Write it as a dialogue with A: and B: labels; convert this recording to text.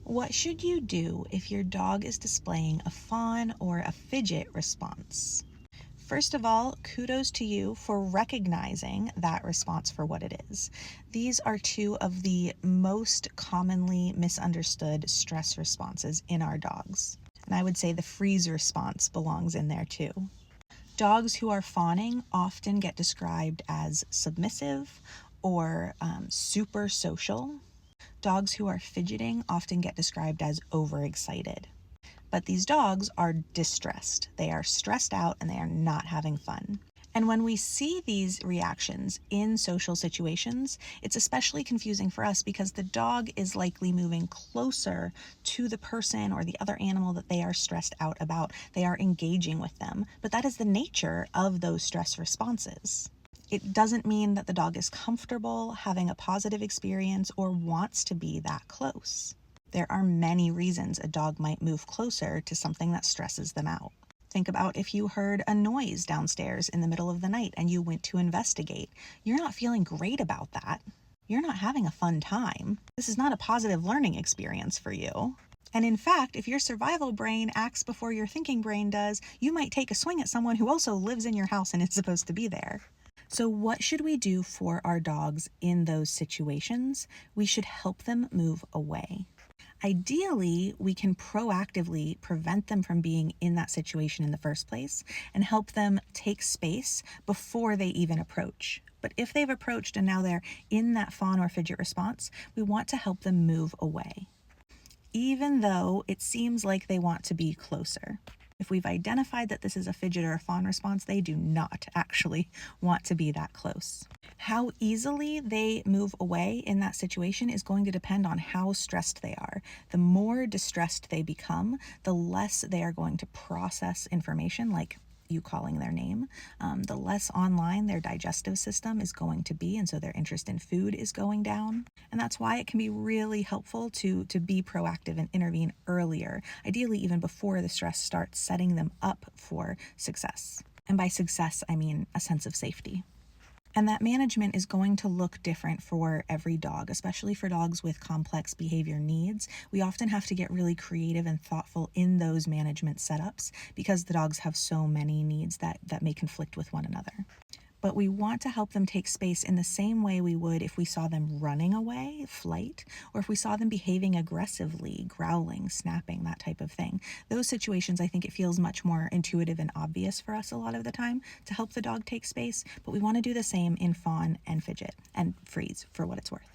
A: What should you do if your dog is displaying a fawn or a fidget response? First of all, kudos to you for recognizing that response for what it is. These are two of the most commonly misunderstood stress responses in our dogs. And I would say the freeze response belongs in there too. Dogs who are fawning often get described as submissive or super social. Dogs who are fidgeting often get described as overexcited. But these dogs are distressed. They are stressed out and they are not having fun. And when we see these reactions in social situations, it's especially confusing for us because the dog is likely moving closer to the person or the other animal that they are stressed out about. They are engaging with them, but that is the nature of those stress responses. It doesn't mean that the dog is comfortable having a positive experience or wants to be that close. There are many reasons a dog might move closer to something that stresses them out. Think about if you heard a noise downstairs in the middle of the night and you went to investigate. You're not feeling great about that. You're not having a fun time. This is not a positive learning experience for you. And in fact, if your survival brain acts before your thinking brain does, you might take a swing at someone who also lives in your house and is supposed to be there. So what should we do for our dogs in those situations? We should help them move away. Ideally, we can proactively prevent them from being in that situation in the first place and help them take space before they even approach. But if they've approached and now they're in that fawn or fidget response, we want to help them move away, even though it seems like they want to be closer. If we've identified that this is a fidget or a fawn response, they do not actually want to be that close. How easily they move away in that situation is going to depend on how stressed they are. The more distressed they become, the less they are going to process information, like you calling their name, the less online their digestive system is going to be, and so their interest in food is going down. And that's why it can be really helpful to be proactive and intervene earlier, ideally even before the stress starts, setting them up for success. And by success, I mean a sense of safety. And that management is going to look different for every dog, especially for dogs with complex behavior needs. We often have to get really creative and thoughtful in those management setups because the dogs have so many needs that may conflict with one another. But we want to help them take space in the same way we would if we saw them running away, flight, or if we saw them behaving aggressively, growling, snapping, that type of thing. Those situations, I think it feels much more intuitive and obvious for us a lot of the time to help the dog take space, but we want to do the same in fawn and fidget and freeze for what it's worth.